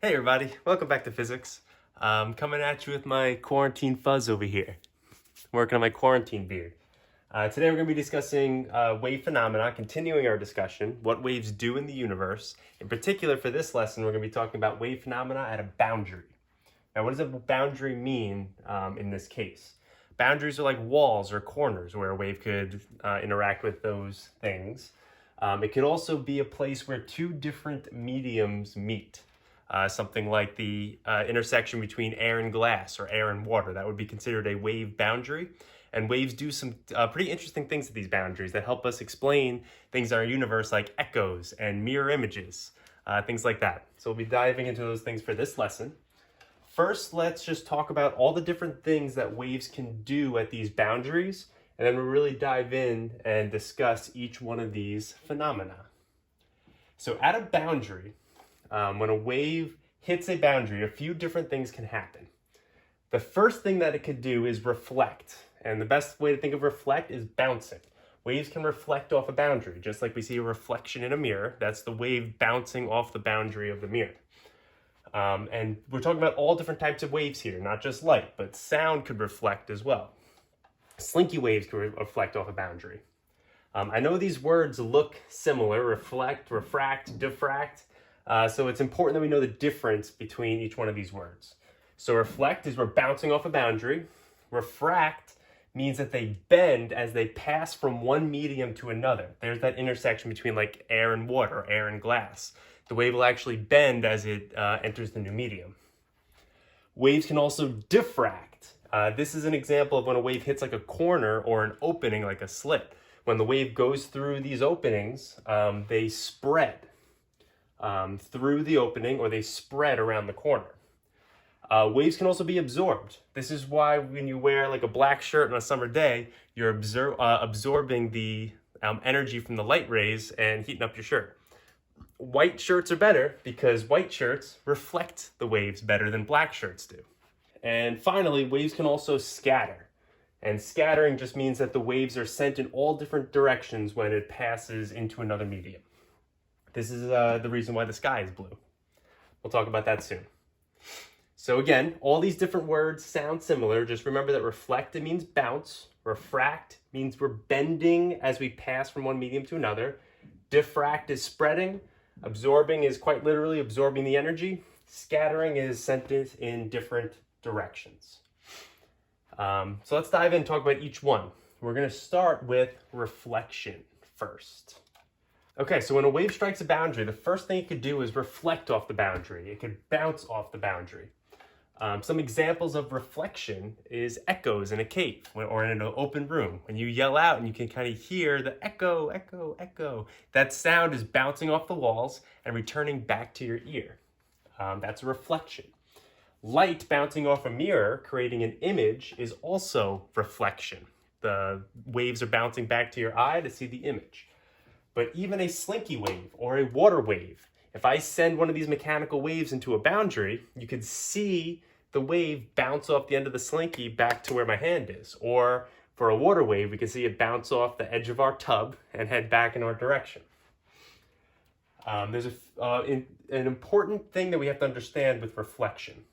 Hey everybody, welcome back to physics. Coming at you with my quarantine fuzz over here. Working on my quarantine beard. Today we're going to be discussing wave phenomena, continuing our discussion, what waves do in the universe. In particular for this lesson, we're going to be talking about wave phenomena at a boundary. Now what does a boundary mean in this case? Boundaries are like walls or corners where a wave could interact with those things. It could also be a place where two different mediums meet. Something like the intersection between air and glass or air and water. That would be considered a wave boundary. And waves do some pretty interesting things at these boundaries that help us explain things in our universe like echoes and mirror images, things like that. So we'll be diving into those things for this lesson. First, let's just talk about all the different things that waves can do at these boundaries, and then we'll really dive in and discuss each one of these phenomena. So at a boundary, when a wave hits a boundary, a few different things can happen. The first thing that it could do is reflect. And the best way to think of reflect is bouncing. Waves can reflect off a boundary, just like we see a reflection in a mirror. That's the wave bouncing off the boundary of the mirror. And we're talking about all different types of waves here, not just light, but sound could reflect as well. Slinky waves could reflect off a boundary. I know these words look similar, reflect, refract, diffract. So it's important that we know the difference between each one of these words. So reflect is we're bouncing off a boundary. Refract means that they bend as they pass from one medium to another. There's that intersection between like air and water, air and glass. The wave will actually bend as it enters the new medium. Waves can also diffract. This is an example of when a wave hits like a corner or an opening like a slit. When the wave goes through these openings, they spread through the opening, or they spread around the corner. Waves can also be absorbed. This is why when you wear like a black shirt on a summer day, you're absorbing the energy from the light rays and heating up your shirt. White shirts are better because white shirts reflect the waves better than black shirts do. And finally, waves can also scatter. And scattering just means that the waves are sent in all different directions when it passes into another medium. This is the reason why the sky is blue. We'll talk about that soon. So again, all these different words sound similar. Just remember that reflect, it means bounce. Refract means we're bending as we pass from one medium to another. Diffract is spreading. Absorbing is quite literally absorbing the energy. Scattering is sent in different directions. So let's dive in and talk about each one. We're going to start with reflection first. Okay, so when a wave strikes a boundary, the first thing it could do is reflect off the boundary. It could bounce off the boundary. Some examples of reflection is echoes in a cave or in an open room. When you yell out and you can kind of hear the echo, echo, echo, that sound is bouncing off the walls and returning back to your ear. That's a reflection. Light bouncing off a mirror, creating an image, is also reflection. The waves are bouncing back to your eye to see the image. But even a slinky wave or a water wave, if I send one of these mechanical waves into a boundary, you could see the wave bounce off the end of the slinky back to where my hand is. Or for a water wave, we can see it bounce off the edge of our tub and head back in our direction. There's an important thing that we have to understand with reflection.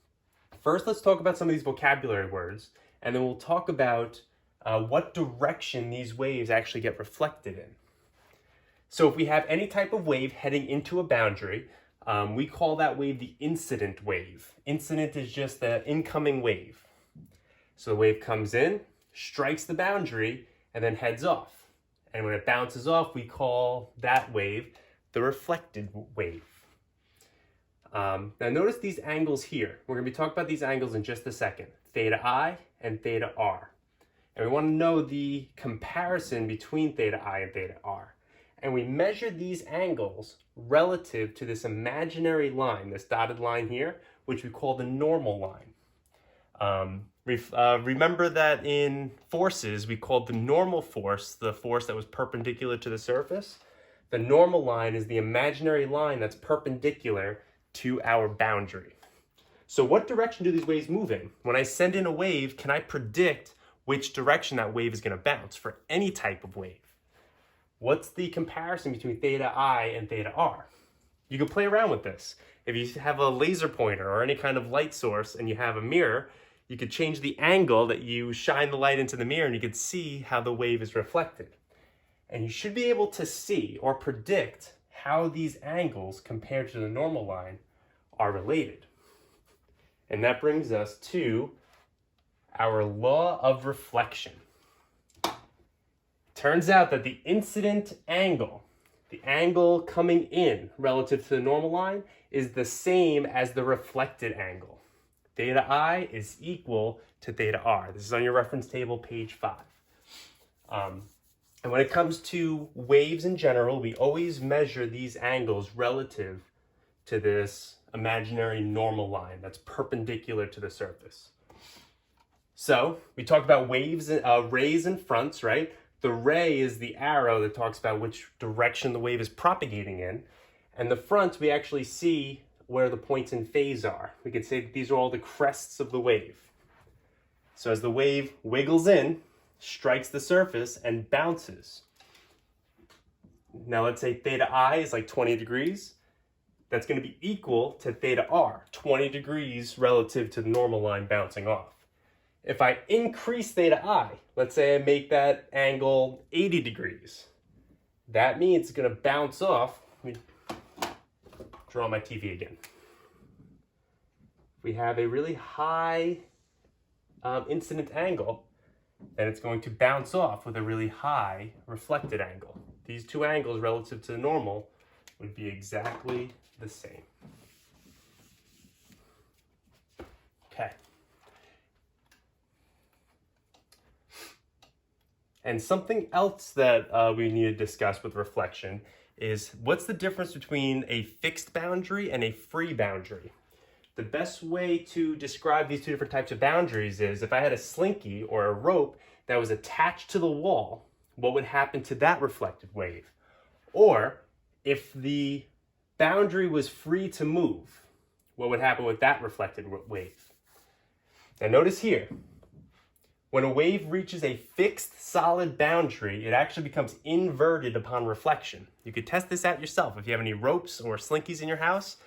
First, let's talk about some of these vocabulary words, and then we'll talk about what direction these waves actually get reflected in. So if we have any type of wave heading into a boundary, we call that wave the incident wave. Incident is just the incoming wave. So the wave comes in, strikes the boundary, and then heads off. And when it bounces off, we call that wave the reflected wave. Now notice these angles here. We're going to be talking about these angles in just a second. Theta I and theta R. And we want to know the comparison between theta I and theta R. And we measure these angles relative to this imaginary line, this dotted line here, which we call the normal line. Remember that in forces, we called the normal force the force that was perpendicular to the surface. The normal line is the imaginary line that's perpendicular to our boundary. So what direction do these waves move in? When I send in a wave, can I predict which direction that wave is going to bounce for any type of wave? What's the comparison between theta I and theta R? You can play around with this. If you have a laser pointer or any kind of light source and you have a mirror, you could change the angle that you shine the light into the mirror and you could see how the wave is reflected. And you should be able to see or predict how these angles compared to the normal line are related. And that brings us to our law of reflection. Turns out that the incident angle, the angle coming in relative to the normal line, is the same as the reflected angle. Theta I is equal to theta R. This is on your reference table, page 5. And when it comes to waves in general, we always measure these angles relative to this imaginary normal line that's perpendicular to the surface. So we talked about waves, rays and fronts, right? The ray is the arrow that talks about which direction the wave is propagating in. And the front, we actually see where the points in phase are. We could say that these are all the crests of the wave. So as the wave wiggles in, strikes the surface, and bounces. Now let's say theta I is like 20 degrees. That's going to be equal to theta R, 20 degrees relative to the normal line bouncing off. If I increase theta I, let's say I make that angle 80 degrees, that means it's going to bounce off. Let me draw my TV again. We have a really high incident angle, then it's going to bounce off with a really high reflected angle. These two angles relative to the normal would be exactly the same. Okay. And something else that we need to discuss with reflection is what's the difference between a fixed boundary and a free boundary? The best way to describe these two different types of boundaries is if I had a slinky or a rope that was attached to the wall, what would happen to that reflected wave? Or if the boundary was free to move, what would happen with that reflected wave? Now notice here, when a wave reaches a fixed solid boundary, it actually becomes inverted upon reflection. You could test this out yourself. If you have any ropes or slinkies in your house,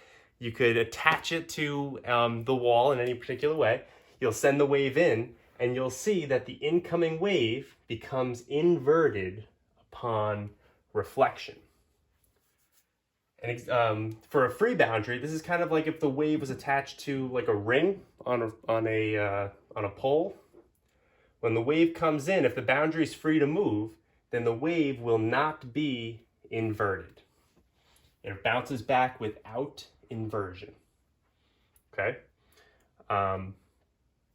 you could attach it to the wall in any particular way. You'll send the wave in, and you'll see that the incoming wave becomes inverted upon reflection. And for a free boundary, this is kind of like if the wave was attached to like a ring on a pole. When the wave comes in, if the boundary is free to move, then the wave will not be inverted. It bounces back without inversion. Okay?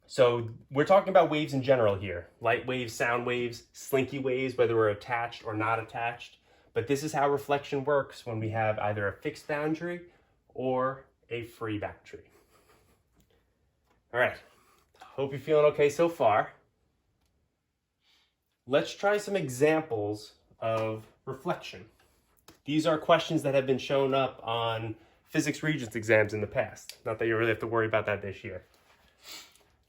So we're talking about waves in general here. Light waves, sound waves, slinky waves, whether we're attached or not attached. But this is how reflection works when we have either a fixed boundary or a free boundary. All right. Hope you're feeling okay so far. Let's try some examples of reflection. These are questions that have been shown up on physics Regents exams in the past. Not that you really have to worry about that this year.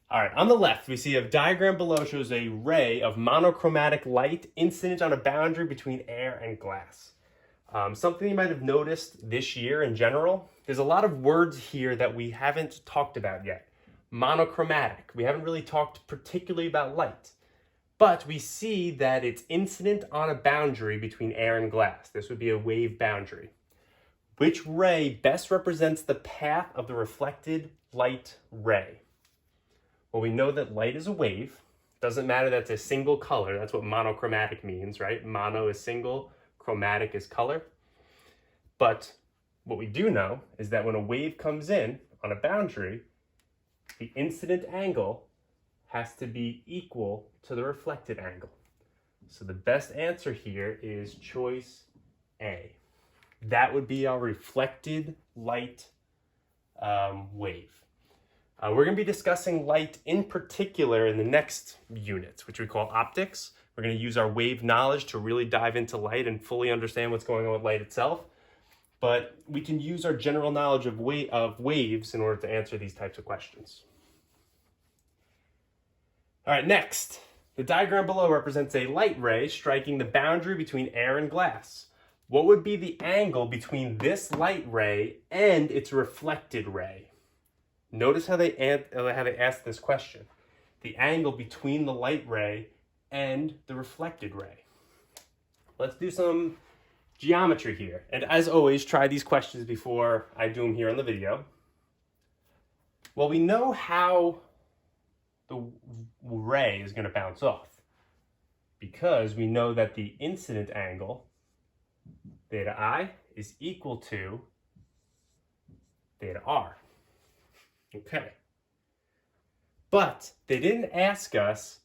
All right, on the left, we see a diagram below shows a ray of monochromatic light incident on a boundary between air and glass. Something you might have noticed this year in general, there's a lot of words here that we haven't talked about yet. Monochromatic, we haven't really talked particularly about light. But we see that it's incident on a boundary between air and glass. This would be a wave boundary. Which ray best represents the path of the reflected light ray? Well, we know that light is a wave. Doesn't matter that it's a single color. That's what monochromatic means, right? Mono is single, chromatic is color. But what we do know is that when a wave comes in on a boundary, the incident angle has to be equal to the reflected angle. So the best answer here is choice A. That would be our reflected light wave. We're going to be discussing light in particular in the next units, which we call optics. We're going to use our wave knowledge to really dive into light and fully understand what's going on with light itself. But we can use our general knowledge of waves in order to answer these types of questions. All right, next. The diagram below represents a light ray striking the boundary between air and glass. what would be the angle between this light ray and its reflected ray? Notice how they asked this question. The angle between the light ray and the reflected ray. Let's do some geometry here. And as always, try these questions before I do them here on the video. Well, we know how the ray is going to bounce off because we know that the incident angle, theta I, is equal to theta R. Okay. But they didn't ask us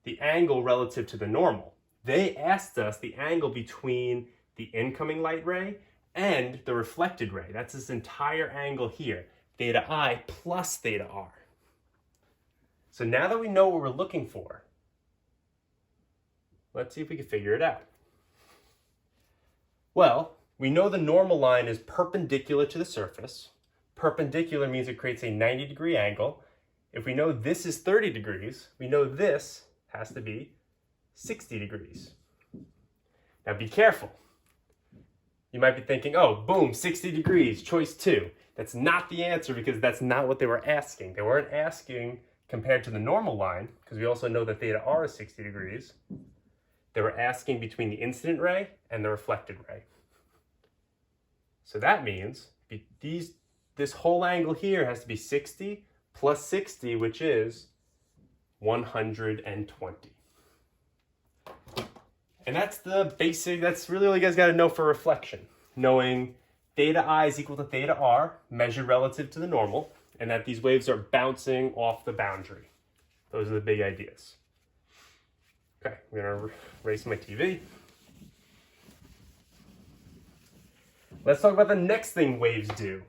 the angle relative to the normal. They asked us the angle between the incoming light ray and the reflected ray. That's this entire angle here, theta I plus theta R. So now that we know what we're looking for, let's see if we can figure it out. Well, we know the normal line is perpendicular to the surface. Perpendicular means it creates a 90-degree angle. If we know this is 30 degrees, we know this has to be 60 degrees. Now be careful. You might be thinking, oh, boom, 60 degrees, choice 2. That's not the answer because that's not what they were asking. They weren't asking compared to the normal line, because we also know that theta R is 60 degrees. They were asking between the incident ray and the reflected ray. So that means this whole angle here has to be 60 plus 60, which is 120. And that's the basic, that's really all you guys got to know for reflection. Knowing theta I is equal to theta R, measured relative to the normal, and that these waves are bouncing off the boundary. Those are the big ideas. Okay, I'm going to erase my TV. Let's talk about the next thing waves do,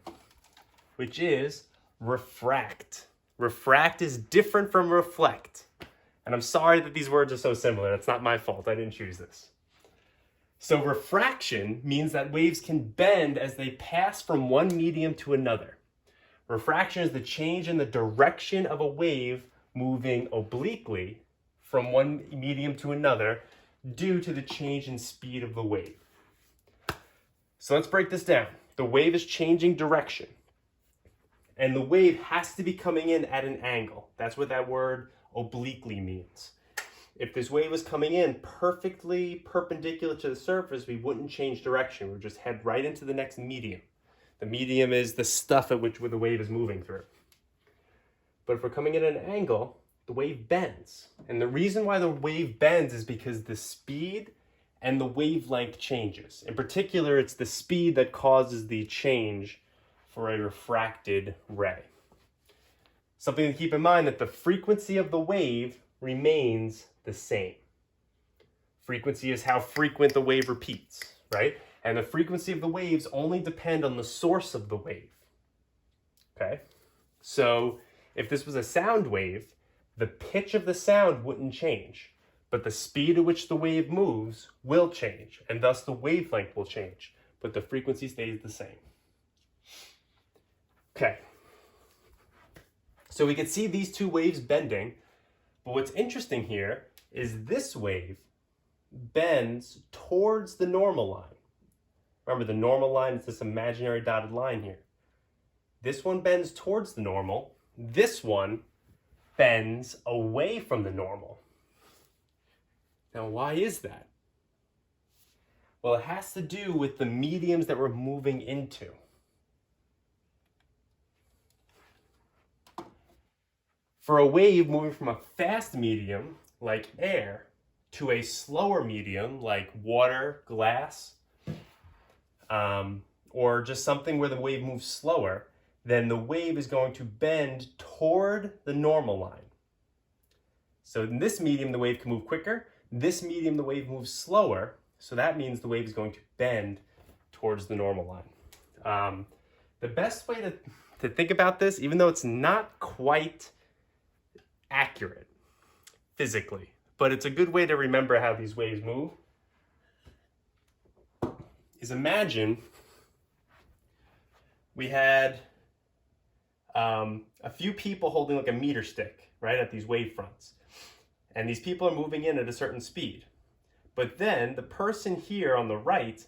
which is refract. Refract is different from reflect. And I'm sorry that these words are so similar. It's not my fault. I didn't choose this. So refraction means that waves can bend as they pass from one medium to another. Refraction is the change in the direction of a wave moving obliquely from one medium to another due to the change in speed of the wave. So let's break this down. The wave is changing direction. And the wave has to be coming in at an angle. That's what that word obliquely means. If this wave was coming in perfectly perpendicular to the surface, we wouldn't change direction. We would just head right into the next medium. The medium is the stuff at which the wave is moving through. But if we're coming in at an angle, the wave bends. And the reason why the wave bends is because the speed and the wavelength changes. In particular, it's the speed that causes the change for a refracted ray. Something to keep in mind that the frequency of the wave remains the same. Frequency is how frequent the wave repeats, right? And the frequency of the waves only depend on the source of the wave. Okay? So if this was a sound wave, the pitch of the sound wouldn't change, but the speed at which the wave moves will change, and thus the wavelength will change, but the frequency stays the same. Okay. So we can see these two waves bending, but what's interesting here is this wave bends towards the normal line. Remember, the normal line is this imaginary dotted line here. This one bends towards the normal. This one bends away from the normal. Now, why is that? Well, it has to do with the mediums that we're moving into. For a wave moving from a fast medium, like air, to a slower medium, like water, glass, or just something where the wave moves slower, then the wave is going to bend toward the normal line. So in this medium, the wave can move quicker. This medium, the wave moves slower. So that means the wave is going to bend towards the normal line. The best way to think about this, even though it's not quite accurate physically, but it's a good way to remember how these waves move, is imagine we had a few people holding like a meter stick, right, at these wave fronts. And these people are moving in at a certain speed. But then the person here on the right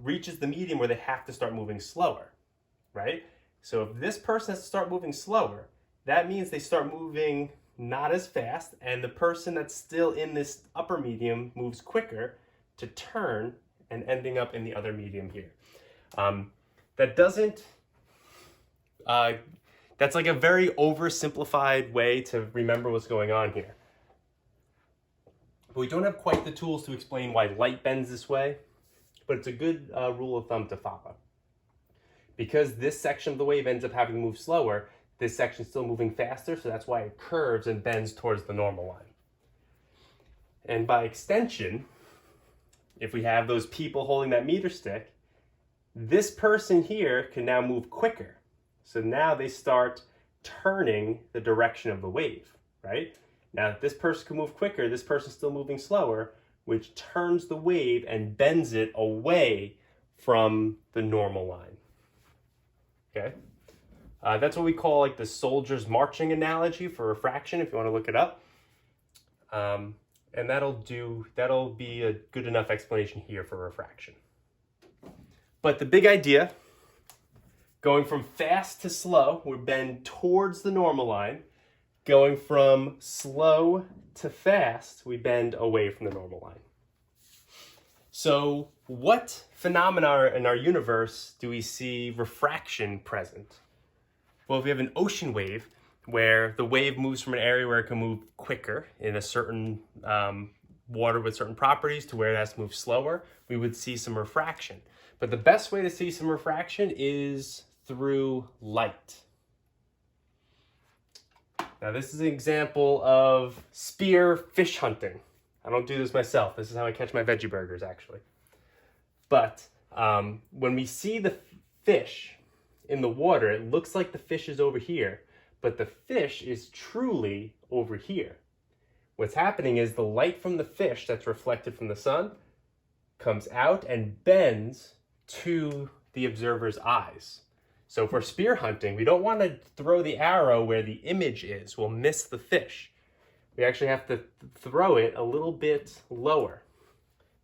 reaches the medium where they have to start moving slower, right? So if this person has to start moving slower, that means they start moving not as fast, and the person that's still in this upper medium moves quicker to turn and ending up in the other medium here. That doesn't, that's like a very oversimplified way to remember what's going on here. But we don't have quite the tools to explain why light bends this way, but it's a good rule of thumb to follow. Because this section of the wave ends up having to move slower, this section's still moving faster, so that's why it curves and bends towards the normal line. And by extension, if we have those people holding that meter stick, this person here can now move quicker. So now they start turning the direction of the wave, right? Now, if this person can move quicker, this person's still moving slower, which turns the wave and bends it away from the normal line. Okay? That's what we call like the soldier's marching analogy for refraction, if you want to look it up. And that'll be a good enough explanation here for refraction. But the big idea, going from fast to slow, we bend towards the normal line. Going from slow to fast, we bend away from the normal line. So what phenomena in our universe do we see refraction present? Well, if we have an ocean wave where the wave moves from an area where it can move quicker in a certain water with certain properties to where it has to move slower, we would see some refraction. But the best way to see some refraction is through light. Now, this is an example of spear fish hunting. I don't do this myself. This is how I catch my veggie burgers, actually. But when we see the fish in the water, it looks like the fish is over here, but the fish is truly over here. What's happening is the light from the fish that's reflected from the sun comes out and bends to the observer's eyes. So if we're spear hunting, we don't want to throw the arrow where the image is. We'll miss the fish. We actually have to throw it a little bit lower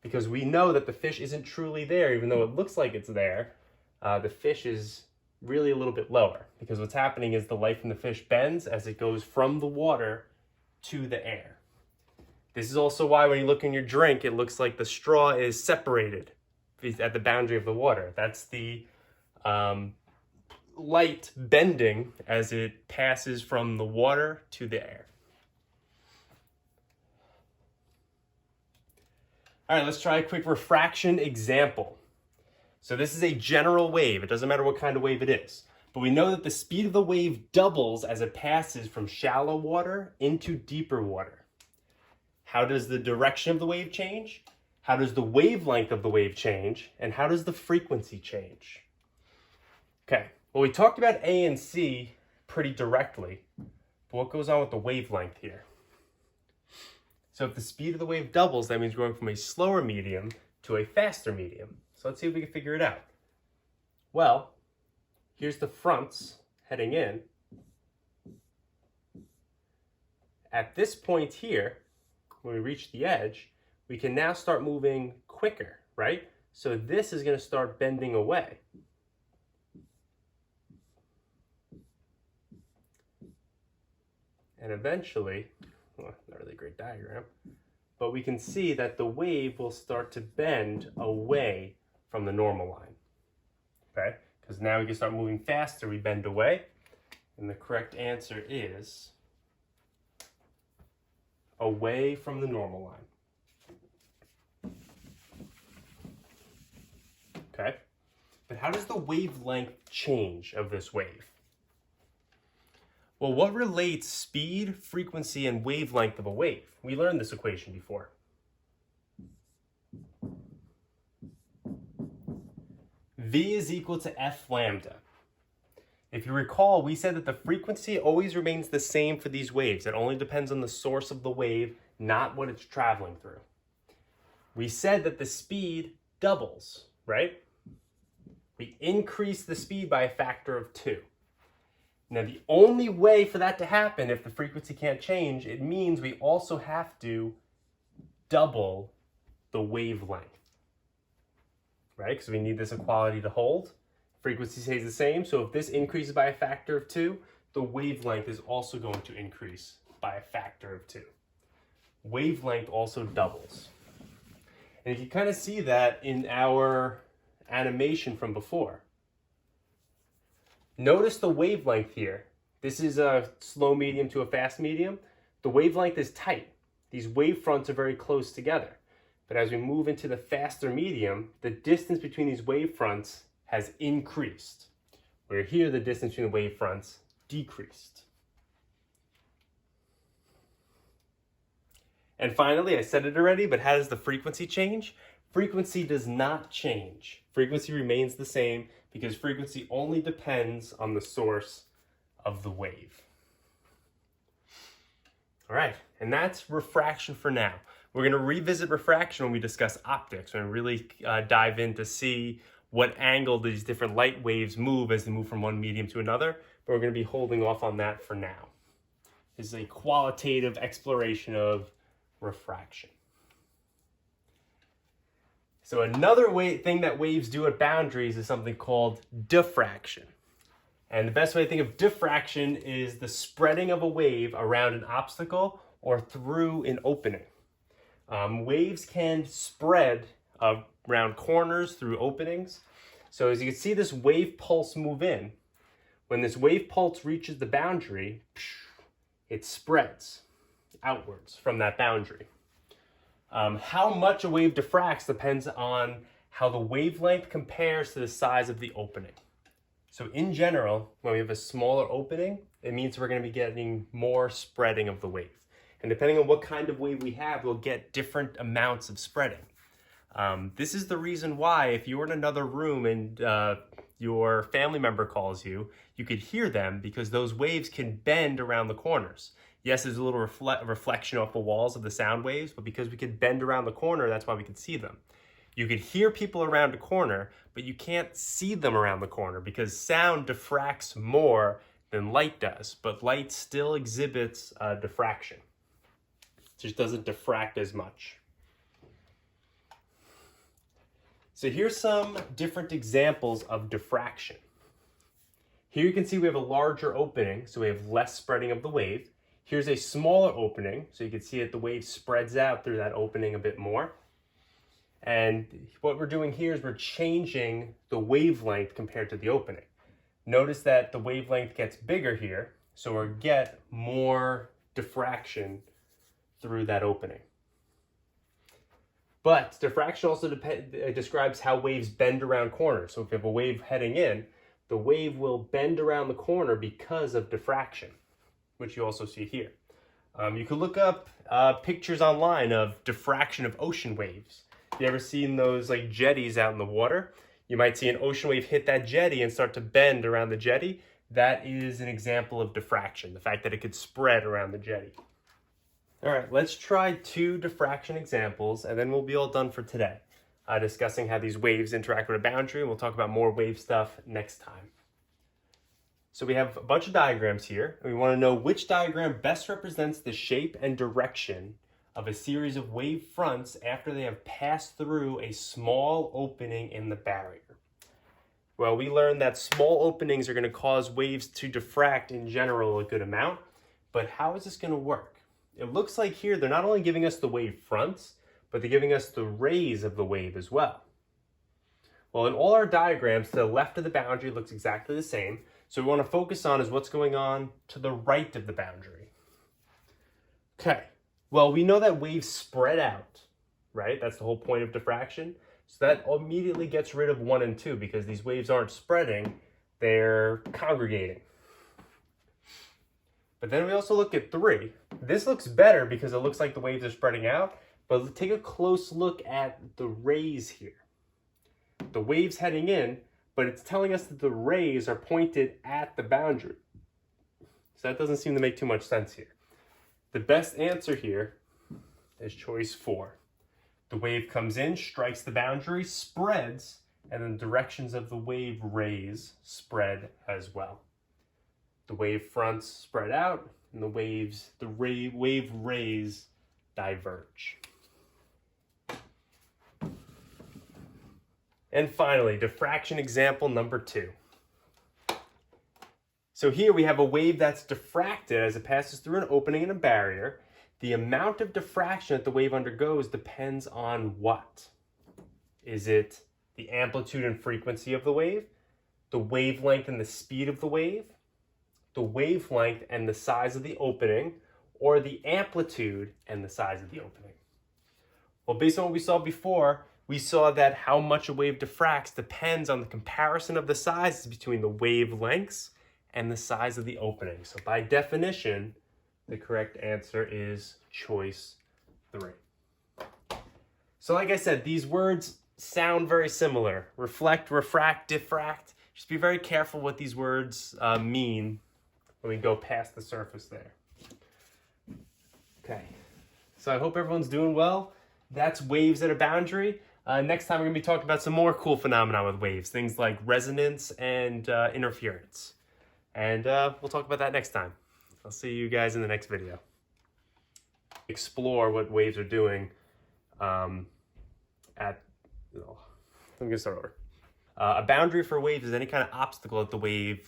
because we know that the fish isn't truly there, even though it looks like it's there. The fish is really a little bit lower because what's happening is the light from the fish bends as it goes from the water to the air. This is also why when you look in your drink, it looks like the straw is separated at the boundary of the water. That's the light bending as it passes from the water to the air. All right, let's try a quick refraction example. So this is a general wave. It doesn't matter what kind of wave it is. But we know that the speed of the wave doubles as it passes from shallow water into deeper water. How does the direction of the wave change? How does the wavelength of the wave change? And how does the frequency change? Okay, well, we talked about A and C pretty directly. But what goes on with the wavelength here? So if the speed of the wave doubles, that means we're going from a slower medium to a faster medium. So let's see if we can figure it out. Well, here's the fronts heading in. At this point here, when we reach the edge, we can now start moving quicker, right? So this is going to start bending away. And eventually, well, not really a great diagram, but we can see that the wave will start to bend away from the normal line, okay? Because now we can start moving faster, we bend away, and the correct answer is away from the normal line. Okay? But how does the wavelength change of this wave? Well, what relates speed, frequency, and wavelength of a wave? We learned this equation before. V is equal to F lambda. If you recall, we said that the frequency always remains the same for these waves. It only depends on the source of the wave, not what it's traveling through. We said that the speed doubles, right? We increase the speed by a factor of 2. Now, the only way for that to happen, if the frequency can't change, it means we also have to double the wavelength, right? Because we need this equality to hold. Frequency stays the same, so if this increases by a factor of 2, the wavelength is also going to increase by a factor of 2. Wavelength also doubles. And you can kind of see that in our animation from before. Notice the wavelength here. This is a slow medium to a fast medium. The wavelength is tight. These wavefronts are very close together. But as we move into the faster medium, the distance between these wavefronts has increased. Where here the distance between the wavefronts decreased. And finally, I said it already, but how does the frequency change? Frequency does not change. Frequency remains the same because frequency only depends on the source of the wave. All right, and that's refraction for now. We're going to revisit refraction when we discuss optics and really dive in to see what angle these different light waves move as they move from one medium to another, but we're going to be holding off on that for now. This is a qualitative exploration of refraction. So another thing that waves do at boundaries is something called diffraction. And the best way to think of diffraction is the spreading of a wave around an obstacle or through an opening. Waves can spread around corners through openings. So as you can see this wave pulse move in, when this wave pulse reaches the boundary, it spreads outwards from that boundary. How much a wave diffracts depends on how the wavelength compares to the size of the opening. So in general, when we have a smaller opening, it means we're going to be getting more spreading of the wave. And depending on what kind of wave we have, we'll get different amounts of spreading. This is the reason why if you're in another room and your family member calls you, you could hear them because those waves can bend around the corners. Yes, there's a little reflection off the walls of the sound waves, but because we could bend around the corner, that's why we could see them. You could hear people around a corner, but you can't see them around the corner because sound diffracts more than light does, but light still exhibits diffraction. It just doesn't diffract as much. So here's some different examples of diffraction. Here you can see we have a larger opening, so we have less spreading of the wave. Here's a smaller opening, so you can see that the wave spreads out through that opening a bit more. And what we're doing here is we're changing the wavelength compared to the opening. Notice that the wavelength gets bigger here, so we'll get more diffraction through that opening. But diffraction also describes how waves bend around corners. So if you have a wave heading in, the wave will bend around the corner because of diffraction, which you also see here. You can look up pictures online of diffraction of ocean waves. You ever seen those like jetties out in the water? You might see an ocean wave hit that jetty and start to bend around the jetty. That is an example of diffraction, the fact that it could spread around the jetty. All right, let's try 2 diffraction examples and then we'll be all done for today, discussing how these waves interact with a boundary, and we'll talk about more wave stuff next time. So we have a bunch of diagrams here, and we want to know which diagram best represents the shape and direction of a series of wave fronts after they have passed through a small opening in the barrier. Well, we learned that small openings are going to cause waves to diffract in general a good amount, but how is this going to work? It looks like here they're not only giving us the wave fronts, but they're giving us the rays of the wave as well. Well, in all our diagrams, to the left of the boundary looks exactly the same, so we want to focus on is what's going on to the right of the boundary. Okay. Well, we know that waves spread out, right? That's the whole point of diffraction. So that immediately gets rid of 1 and 2 because these waves aren't spreading, they're congregating. But then we also look at 3. This looks better because it looks like the waves are spreading out, but take a close look at the rays here. The waves heading in, but it's telling us that the rays are pointed at the boundary. So that doesn't seem to make too much sense here. The best answer here is choice 4. The wave comes in, strikes the boundary, spreads, and then the directions of the wave rays spread as well. The wave fronts spread out, and the wave rays diverge. And finally, diffraction example number 2. So here we have a wave that's diffracted as it passes through an opening in a barrier. The amount of diffraction that the wave undergoes depends on what? Is it the amplitude and frequency of the wave, the wavelength and the speed of the wavelength and the size of the opening, or the amplitude and the size of the opening? Well, based on what we saw before, we saw that how much a wave diffracts depends on the comparison of the sizes between the wavelengths and the size of the opening. So by definition, the correct answer is choice 3. So like I said, these words sound very similar. Reflect, refract, diffract. Just be very careful what these words mean when we go past the surface there. Okay, so I hope everyone's doing well. That's waves at a boundary. Next time we're going to be talking about some more cool phenomena with waves, things like resonance and interference. And we'll talk about that next time. I'll see you guys in the next video. Explore what waves are doing I'm going to start over. A boundary for waves is any kind of obstacle that the wave